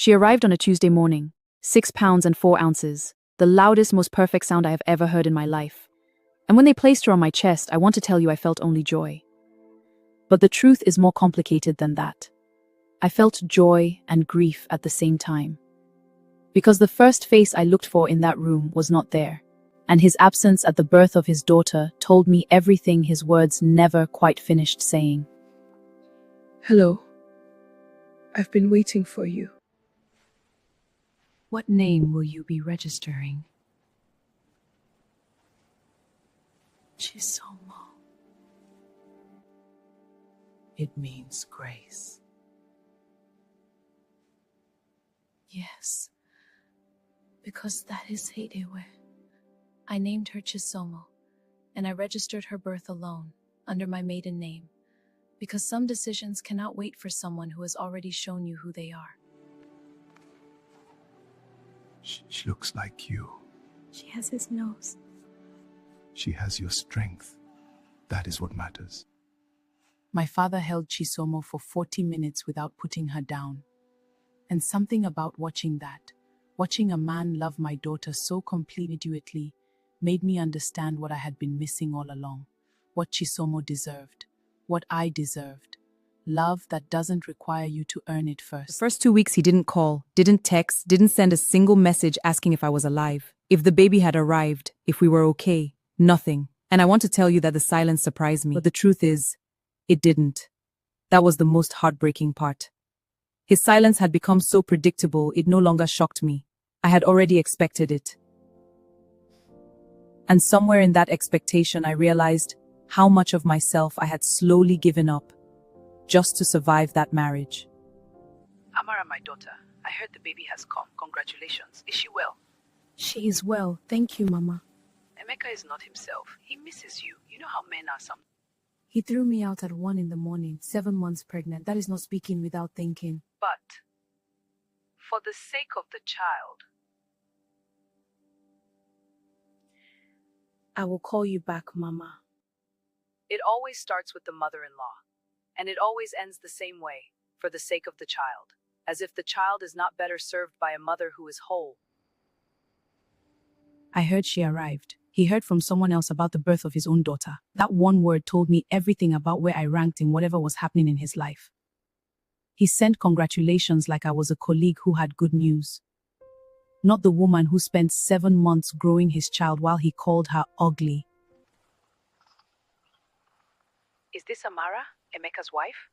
She arrived on a Tuesday morning, 6 pounds and 4 ounces, the loudest, most perfect sound I have ever heard in my life. And when they placed her on my chest, I want to tell you I felt only joy. But the truth is more complicated than that. I felt joy and grief at the same time. Because the first face I looked for in that room was not there, and his absence at the birth of his daughter told me everything his words never quite finished saying. Hello. I've been waiting for you. What name will you be registering? Chisomo. It means grace. Yes, because that is Heidewe. I named her Chisomo, and I registered her birth alone, under my maiden name, because some decisions cannot wait for someone who has already shown you who they are. She looks like you. She has his nose. She has your strength. That is what matters. My father held Chisomo for 40 minutes without putting her down. And something about watching a man love my daughter so completely, made me understand what I had been missing all along. What Chisomo deserved. What I deserved. Love that doesn't require you to earn it first. The first 2 weeks he didn't call, didn't text, didn't send a single message asking if I was alive, if the baby had arrived, if we were okay. Nothing. And I want to tell you that the silence surprised me. But the truth is, it didn't. That was the most heartbreaking part. His silence had become so predictable, it no longer shocked me. I had already expected it. And somewhere in that expectation, I realized how much of myself I had slowly given up just to survive that marriage. Amara, my daughter, I heard the baby has come. Congratulations. Is she well? She is well. Thank you, Mama. Emeka is not himself. He misses you. You know how men are sometimes. He threw me out at 1 a.m, 7 months pregnant. That is not speaking without thinking. But, for the sake of the child, I will call you back, Mama. it always starts with the mother-in-law. And it always ends the same way, for the sake of the child, as if the child is not better served by a mother who is whole. I heard she arrived. He heard from someone else about the birth of his own daughter. That one word told me everything about where I ranked in whatever was happening in his life. He sent congratulations like I was a colleague who had good news. Not the woman who spent 7 months growing his child while he called her ugly. Is this Amara, Emeka's wife?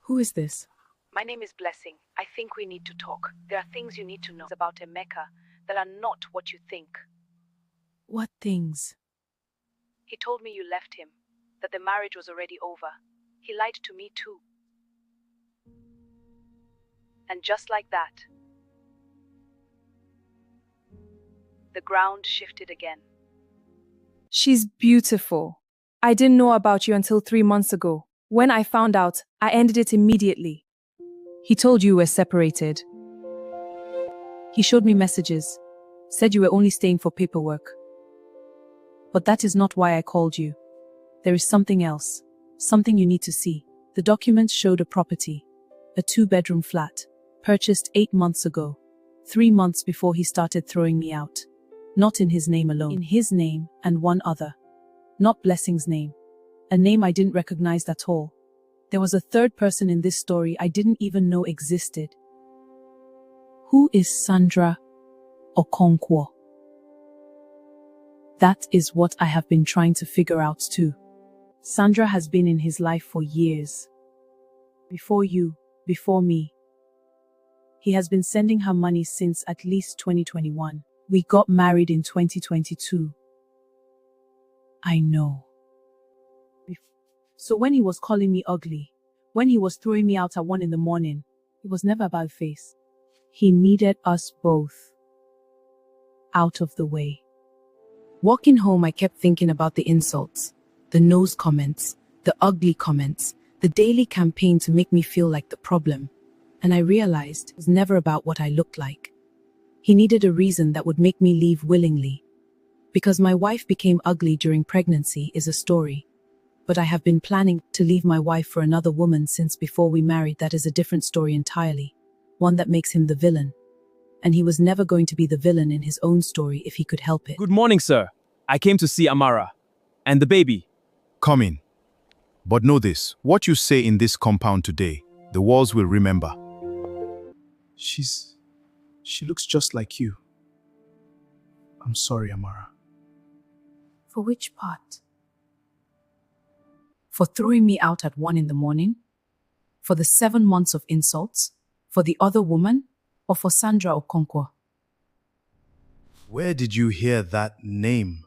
Who is this? My name is Blessing. I think we need to talk. There are things you need to know about Emeka that are not what you think. What things? He told me you left him, that the marriage was already over. He lied to me too. And just like that, the ground shifted again. She's beautiful. I didn't know about you until 3 months ago. When I found out, I ended it immediately. He told you you were separated. He showed me messages, said you were only staying for paperwork. But that is not why I called you. There is something else, something you need to see. The documents showed a property, a 2-bedroom flat, purchased 8 months ago, 3 months before he started throwing me out. Not in his name alone, in his name and one other. Not Blessing's name, a name I didn't recognize at all. There was a third person in this story I didn't even know existed. Who is Sandra Okonkwo? That is what I have been trying to figure out too. Sandra has been in his life for years. Before you, before me. He has been sending her money since at least 2021. We got married in 2022. I know. So when he was calling me ugly, when he was throwing me out at 1 a.m, it was never about face. He needed us both out of the way. Walking home, I kept thinking about the insults, the nose comments, the ugly comments, the daily campaign to make me feel like the problem. And I realized it was never about what I looked like. He needed a reason that would make me leave willingly. Because my wife became ugly during pregnancy is a story. But I have been planning to leave my wife for another woman since before we married. That is a different story entirely. one that makes him the villain. And he was never going to be the villain in his own story if he could help it. Good morning, sir. I came to see Amara. And the baby. Come in. But know this, what you say in this compound today, the walls will remember. She looks just like you. I'm sorry, Amara. For which part? For throwing me out at 1 in the morning? For the 7 months of insults? For the other woman? Or for Sandra Okonkwo? Where did you hear that name?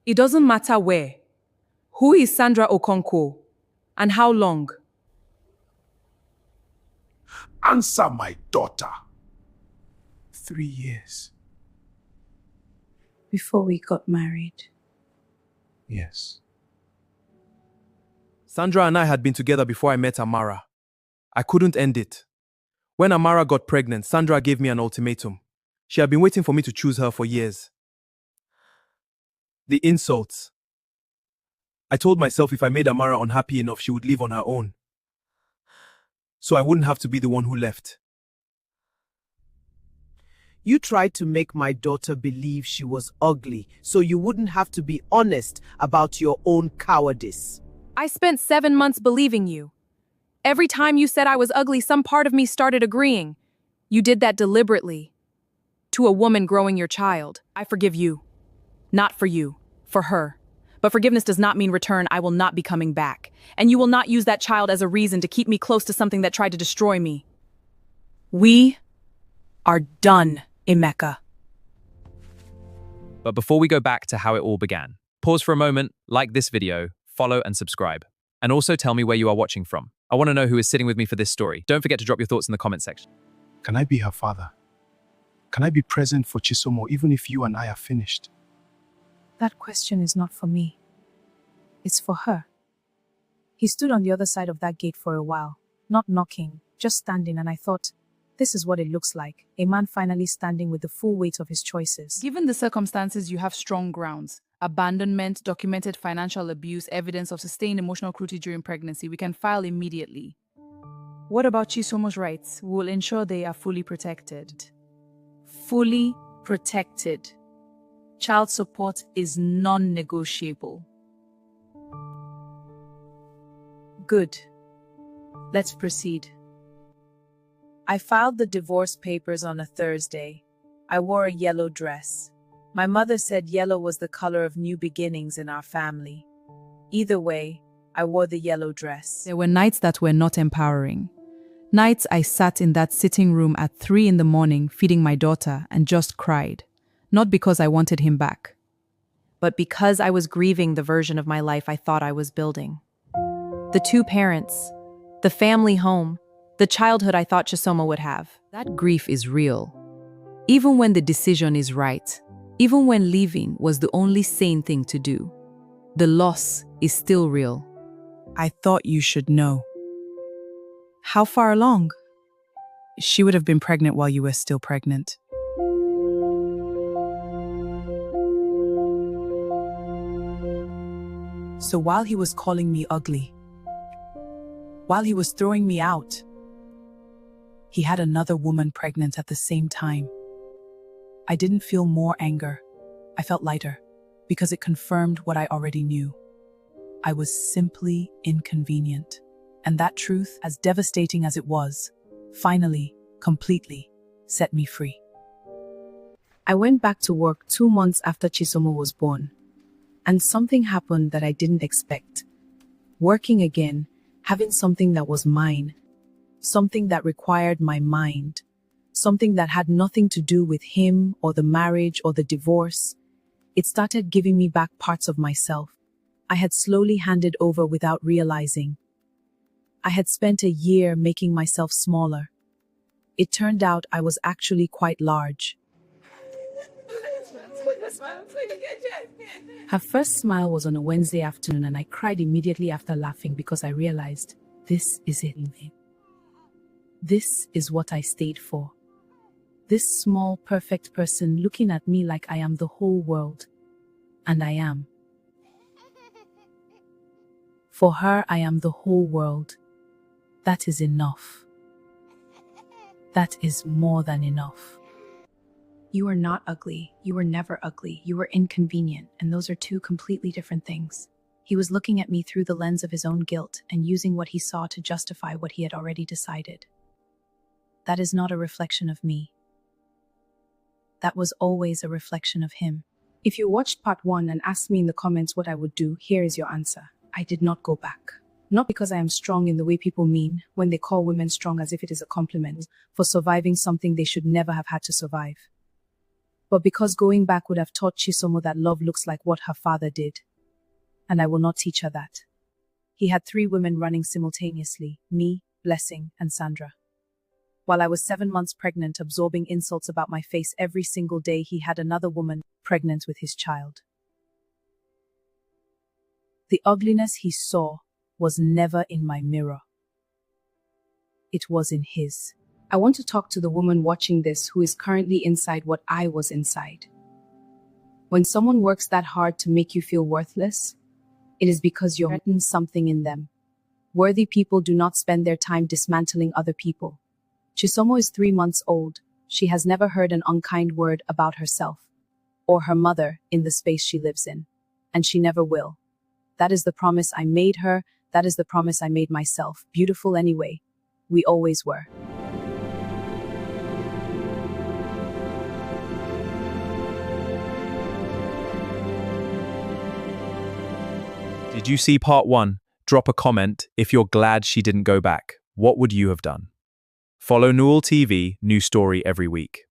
It doesn't matter where. Who is Sandra Okonkwo? And how long? Answer my daughter. 3 years. Before we got married. Yes. Sandra and I had been together before I met Amara. I couldn't end it. When Amara got pregnant, Sandra gave me an ultimatum. She had been waiting for me to choose her for years. The insults. I told myself if I made Amara unhappy enough, she would leave on her own. So I wouldn't have to be the one who left. You tried to make my daughter believe she was ugly, so you wouldn't have to be honest about your own cowardice. I spent 7 months believing you. Every time you said I was ugly, some part of me started agreeing. You did that deliberately. To a woman growing your child. I forgive you. Not for you, for her. But forgiveness does not mean return. I will not be coming back. And you will not use that child as a reason to keep me close to something that tried to destroy me. We are done, Emeka. But before we go back to how it all began, pause for a moment, like this video, follow and subscribe. And also tell me where you are watching from. I want to know who is sitting with me for this story. Don't forget to drop your thoughts in the comment section. Can I be her father? Can I be present for Chisomo even if you and I are finished? That question is not for me. It's for her. He stood on the other side of that gate for a while, not knocking, just standing, and I thought, this is what it looks like, a man finally standing with the full weight of his choices. Given the circumstances, you have strong grounds. Abandonment, documented financial abuse, evidence of sustained emotional cruelty during pregnancy. We can file immediately. What about Chisomo's rights? We will ensure they are fully protected. Fully protected. Child support is non-negotiable. Good. Let's proceed. I filed the divorce papers on a Thursday. I wore a yellow dress. My mother said yellow was the color of new beginnings in our family. Either way, I wore the yellow dress. There were nights that were not empowering. Nights I sat in that sitting room at 3 in the morning feeding my daughter and just cried. Not because I wanted him back, but because I was grieving the version of my life I thought I was building. The 2 parents, the family home, the childhood I thought Chisomo would have. That grief is real. Even when the decision is right, even when leaving was the only sane thing to do, the loss is still real. I thought you should know. How far along? She would have been pregnant while you were still pregnant. So while he was calling me ugly, while he was throwing me out, he had another woman pregnant at the same time. I didn't feel more anger. I felt lighter because it confirmed what I already knew. I was simply inconvenient. And that truth, as devastating as it was, finally, completely, set me free. I went back to work 2 months after Chisomo was born. And something happened that I didn't expect. Working again, having something that was mine. Something that required my mind. Something that had nothing to do with him or the marriage or the divorce. It started giving me back parts of myself I had slowly handed over without realizing. I had spent a year making myself smaller. It turned out I was actually quite large. Her first smile was on a Wednesday afternoon, and I cried immediately after laughing because I realized this is it. This is what I stayed for. This small, perfect person looking at me like I am the whole world. And I am. For her, I am the whole world. That is enough. That is more than enough. You are not ugly. You were never ugly. You were inconvenient, and those are two completely different things. He was looking at me through the lens of his own guilt and using what he saw to justify what he had already decided. That is not a reflection of me. That was always a reflection of him. If you watched part 1 and asked me in the comments what I would do, here is your answer. I did not go back. Not because I am strong in the way people mean when they call women strong as if it is a compliment for surviving something they should never have had to survive. But because going back would have taught Chisomo that love looks like what her father did. And I will not teach her that. He had 3 women running simultaneously, me, Blessing, and Sandra. While I was 7 months pregnant, absorbing insults about my face every single day, he had another woman pregnant with his child. The ugliness he saw was never in my mirror. It was in his. I want to talk to the woman watching this who is currently inside what I was inside. When someone works that hard to make you feel worthless, it is because you're written something in them. Worthy people do not spend their time dismantling other people. Chisomo is 3 months old. She has never heard an unkind word about herself or her mother in the space she lives in, and she never will. That is the promise I made her. That is the promise I made myself. Beautiful anyway. We always were. Did you see part 1? Drop a comment if you're glad she didn't go back. What would you have done? Follow Newell TV, new story every week.